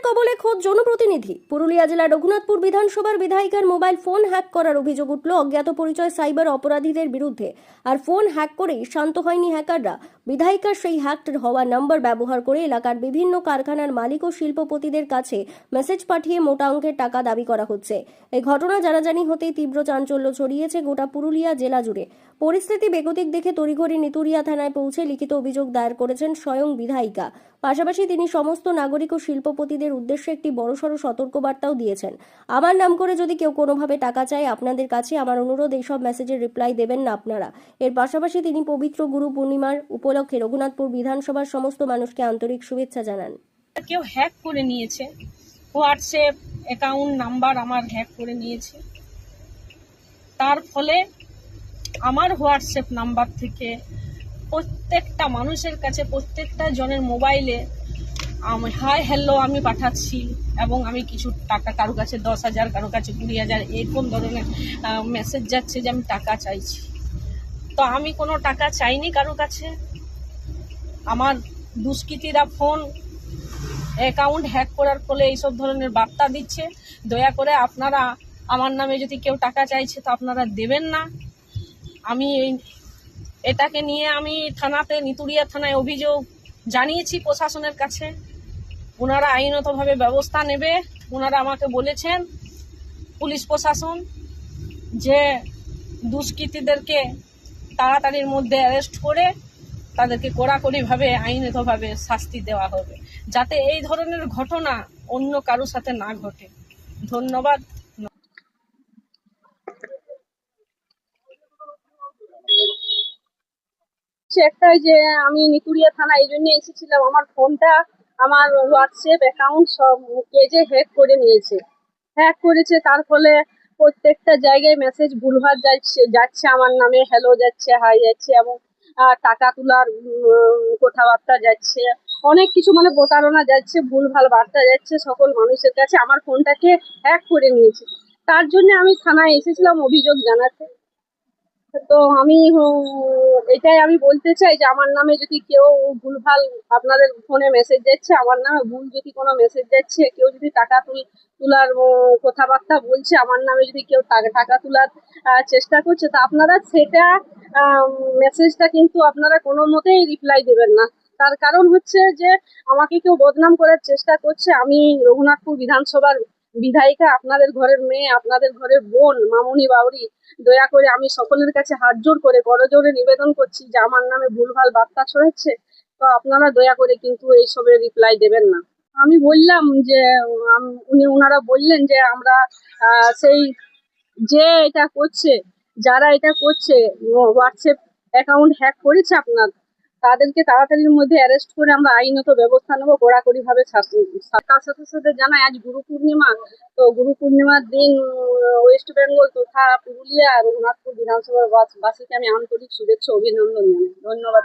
কবলে খোদ জনপ্রতিনিধি। পুরুলিয়া জেলার রঘুনাথপুর বিধানসভার বিধায়িকার মোবাইল ফোন হ্যাক করার অভিযোগ উঠল অজ্ঞাত পরিচয় সাইবার অপরাধীদের বিরুদ্ধে। আর ফোন হ্যাক করেই শান্ত হয়নি হ্যাকাররা। বিধায়িকার সেই হ্যাকড হওয়া নাম্বার ব্যবহার করে এলাকার বিভিন্ন কারখানার মালিক ও শিল্পপতিদের কাছে মেসেজ পাঠিয়ে মোটা অঙ্কের টাকা দাবি করা হচ্ছে। এই ঘটনা জানাজানি হতেই তীব্র চাঞ্চল্য ছড়িয়েছে গোটা পুরুলিয়া জেলা জুড়ে। পরিস্থিতি বেগতিক দেখে তড়িঘড়ি নিতুড়িয়া থানায় পৌঁছে লিখিত অভিযোগ দায়ের করেছেন স্বয়ং বিধায়িকা। পাশাপাশি তিনি সমস্ত নাগরিক ও শিল্পপতিদের উদ্দেশ্যে একটি বড়সড় সতর্কবার্তাও দিয়েছেন। আমার নাম করে যদি কেউ কোনোভাবে টাকা চায়, আপনাদের কাছে আমার অনুরোধ, এইসব মেসেজের রিপ্লাই দেবেন না আপনারা। এর পাশাপাশি তিনি পবিত্র গুরু পূর্ণিমার উপলক্ষে রঘুনাথপুর বিধানসভার সমস্ত মানুষকে আন্তরিক শুভেচ্ছা জানান। কেউ হ্যাক করে নিয়েছে, হোয়াটসঅ্যাপ অ্যাকাউন্ট নাম্বার আমার হ্যাক করে নিয়েছে। তার ফলে আমার হোয়াটসঅ্যাপ নাম্বার থেকে প্রত্যেকটা মানুষের কাছে, প্রত্যেকটা জনের মোবাইলে হাই হ্যালো আমি পাঠাচ্ছি এবং আমি কিছু টাকা, কারো কাছে 10,000, কারো কাছে 20,000, এরকম ধরনের মেসেজ যাচ্ছে যে আমি টাকা চাইছি। তো আমি কোনো টাকা চাইনি কারো কাছে। আমার দুষ্কৃতীরা ফোন অ্যাকাউন্ট হ্যাক করার ফলে এইসব ধরনের বার্তা দিচ্ছে। দয়া করে আপনারা আমার নামে যদি কেউ টাকা চাইছে তো আপনারা দেবেন না। আমি এটাকে নিয়ে আমি থানাতে, নিতুড়িয়া থানায় অভিযোগ জানিয়েছি প্রশাসনের কাছে। ওনারা আইনতভাবে ব্যবস্থা নেবে। ওনারা আমাকে বলেছেন, পুলিশ প্রশাসন, যে দুষ্কৃতীদেরকে তাড়াতাড়ির মধ্যে অ্যারেস্ট করে তাদেরকে কড়াকড়িভাবে আইনতভাবে শাস্তি দেওয়া হবে, যাতে এই ধরনের ঘটনা অন্য কারোর সাথে না ঘটে। ধন্যবাদ। একটাই যে আমি নিতুড়িয়া থানা এই জন্য এসেছিলাম, আমার ফোনটা, আমার হোয়াটসঅ্যাপ অ্যাকাউন্ট সব কেজে হ্যাক করে নিয়েছে। হ্যাক করেছে, তার ফলে প্রত্যেকটা জায়গায় মেসেজ ভুলভাল যাচ্ছে আমার নামে, হ্যালো যাচ্ছে, হাই যাচ্ছে, এবং টাকা তোলার কথাবার্তা যাচ্ছে, অনেক কিছু মানে প্রতারণা যাচ্ছে, ভুলভাল বার্তা যাচ্ছে সকল মানুষের কাছে। আমার ফোনটাকে হ্যাক করে নিয়েছে, তার জন্য আমি থানায় এসেছিলাম অভিযোগ জানাতে। তো আমি এটাই আমি বলতে চাই যে আমার নামে যদি কেউ ভুলভাল, আপনাদের ফোনে মেসেজ যাচ্ছে, আমার নামে ভুল যদি কোনো মেসেজ যাচ্ছে, কেউ যদি টাকা তোলার কথাবার্তা বলছে, আমার নামে যদি কেউ টাকা তোলার চেষ্টা করছে, তা আপনারা সেটা মেসেজটা কিন্তু আপনারা কোনো মতেই রিপ্লাই দেবেন না। তার কারণ হচ্ছে যে আমাকে কেউ বদনাম করার চেষ্টা করছে। আমি রঘুনাথপুর বিধানসভার বিধায়িকা, আপনাদের ঘরের মেয়ে, আপনাদের ঘরের বোন, মামুনি বাউরি। দয়া করে আমি সকলের কাছে হাত জোর করে করজোড়ে নিবেদন করছি যে আমার নামে ভুলভাল বার্তা ছড়াচ্ছে, তো আপনারা দয়া করে কিন্তু এইসবের রিপ্লাই দেবেন না। আমি বললাম যে ওনারা বললেন যে আমরা সেই যে এটা করছে, যারা এটা করছে, হোয়াটসঅ্যাপ অ্যাকাউন্ট হ্যাক করেছে আপনার, তাদেরকে তাড়াতাড়ির মধ্যে অ্যারেস্ট করে আমরা আইনত ব্যবস্থা নেবো, কড়াকড়ি ভাবে শাস্তি। তার সাথে সাথে জানাই আজ গুরু পূর্ণিমা। তো গুরু পূর্ণিমার দিন ওয়েস্ট বেঙ্গল তথা পুরুলিয়া রঘুনাথপুর বিধানসভার বাসীকে আমি আন্তরিক শুভেচ্ছা অভিনন্দন জানাই। ধন্যবাদ।